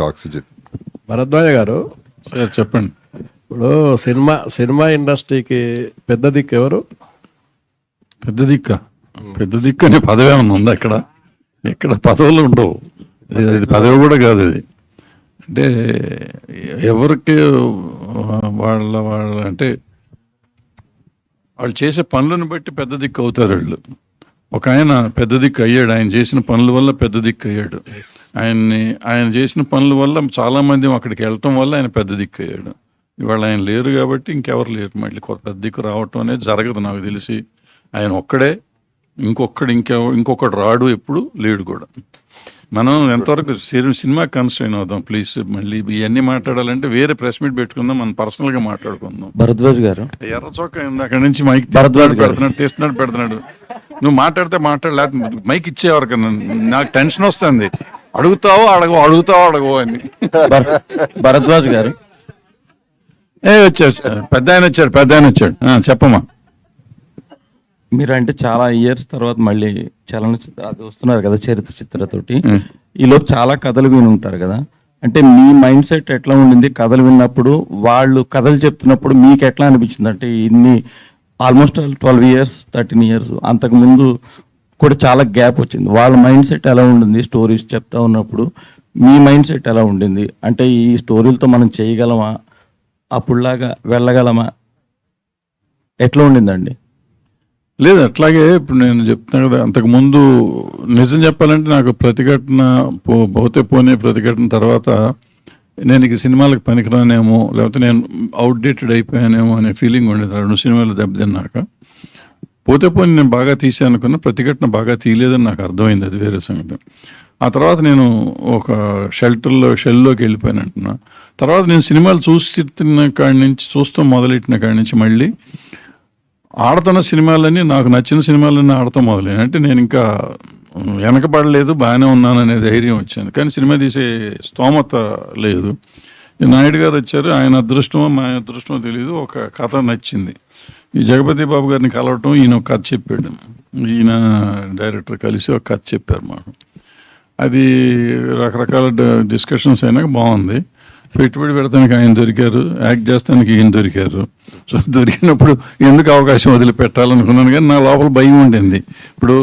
Oxygen. Bharadwaj గారు చెప్పండి. ఇప్పుడు సినిమా ఇండస్ట్రీకి పెద్ద దిక్కు ఎవరు? పెద్ద దిక్కు అనే పదవి ఏమన్నా ఉందా? ఇక్కడ పదవులు ఉండవు. ఇది పదవి కూడా కాదు. ఇది అంటే ఎవరికి వాళ్ళ అంటే వాళ్ళు చేసే పనులను బట్టి పెద్ద దిక్కు అవుతారు వాళ్ళు. ఒక ఆయన పెద్ద దిక్కు అయ్యాడు, ఆయన చేసిన పనుల వల్ల పెద్ద దిక్కు అయ్యాడు. ఆయన చేసిన పనుల వల్ల చాలామంది అక్కడికి వెళ్ళటం వల్ల ఆయన పెద్ద దిక్కు అయ్యాడు. ఇవాళ ఆయన లేరు కాబట్టి ఇంకెవరు లేరు. మళ్ళీ పెద్ద దిక్కు రావటం అనేది జరగదు నాకు తెలిసి. ఆయన ఒక్కడే, ఇంకొకడు రాడు, ఎప్పుడు లేడు కూడా. మనం ఎంతవరకు సినిమా కన్స్ట్రైన్ అవుదాం ప్లీజ్. మళ్ళీ ఇవన్నీ మాట్లాడాలంటే వేరే ప్రెస్ మీట్ పెట్టుకుందాం, మనం పర్సనల్ గా మాట్లాడుకుందాం. భరద్వాజ్ గారు ఎర్ర చొక్క అక్కడి నుంచి మైక్ పెడుతున్నాడు. నువ్వు మాట్లాడితే మాట్లాడలేదు, మైక్ ఇచ్చేవారు. నాకు టెన్షన్ వస్తుంది. అడుగుతావో అడగవో అని. భరద్వాజ్ గారు వచ్చారు, పెద్ద ఆయన వచ్చాడు. చెప్పమ్మా. మీరు అంటే చాలా ఇయర్స్ తర్వాత మళ్ళీ చలనచిత్ర అది వస్తున్నారు కదా, చరిత్ర చిత్రతోటి. ఈలోపు చాలా కథలు విని ఉంటారు కదా, అంటే మీ మైండ్ సెట్ ఎట్లా ఉండింది కథలు విన్నప్పుడు? వాళ్ళు కథలు చెప్తున్నప్పుడు మీకు ఎట్లా అనిపించింది? అంటే ఇన్ని ఆల్మోస్ట్ 12 years 13 years అంతకుముందు కూడా చాలా గ్యాప్ వచ్చింది. వాళ్ళ మైండ్ సెట్ ఎలా ఉండింది స్టోరీస్ చెప్తా ఉన్నప్పుడు? మీ మైండ్ సెట్ ఎలా ఉండింది? అంటే ఈ స్టోరీలతో మనం చేయగలమా, అప్పుడులాగా వెళ్ళగలమా, ఎట్లా ఉండిందండి? లేదు, అట్లాగే ఇప్పుడు నేను చెప్తున్నాను కదా, అంతకుముందు నిజం చెప్పాలంటే నాకు ప్రతిఘటన పోనే ప్రతిఘటన తర్వాత నేను ఇక సినిమాలకు పనికిరానేమో, లేకపోతే నేను అవుట్డేటెడ్ అయిపోయానేమో అనే ఫీలింగ్ ఉండేది. 2 సినిమాలు దెబ్బతిన్నాక. పోతే నేను బాగా తీసాను అనుకున్న, ప్రతిఘటన బాగా తీయలేదని నాకు అర్థమైంది, అది వేరే సంగతి. ఆ తర్వాత నేను ఒక షెల్లోకి వెళ్ళిపోయాను అంటున్నా. తర్వాత నేను సినిమాలు చూస్తూ మొదలెట్టిన కాడి నుంచి మళ్ళీ ఆడుతున్న సినిమాలన్నీ, నాకు నచ్చిన సినిమాలన్నీ ఆడతాం మొదలైన. అంటే నేను ఇంకా వెనకబడలేదు, బాగానే ఉన్నాను అనే ధైర్యం వచ్చింది. కానీ సినిమా తీసే స్తోమత లేదు. నాయుడు గారు వచ్చారు, ఆయన అదృష్టమో మా అదృష్టమో తెలియదు, ఒక కథ నచ్చింది. ఈ జగపతి బాబు గారిని కలవటం, ఈయన ఒక కథ చెప్పాడు, ఈయన డైరెక్టర్ కలిసి ఒక కథ చెప్పారు మాకు. అది రకరకాల డిస్కషన్స్ అయినాక బాగుంది. పెట్టుబడి పెడతానికి ఆయన దొరికారు, యాక్ట్ చేస్తానికి ఈయన దొరికారు. సో దొరికినప్పుడు ఎందుకు అవకాశం వదిలిపెట్టాలనుకున్నాను, కానీ నా లోపల భయం ఉండింది. ఇప్పుడు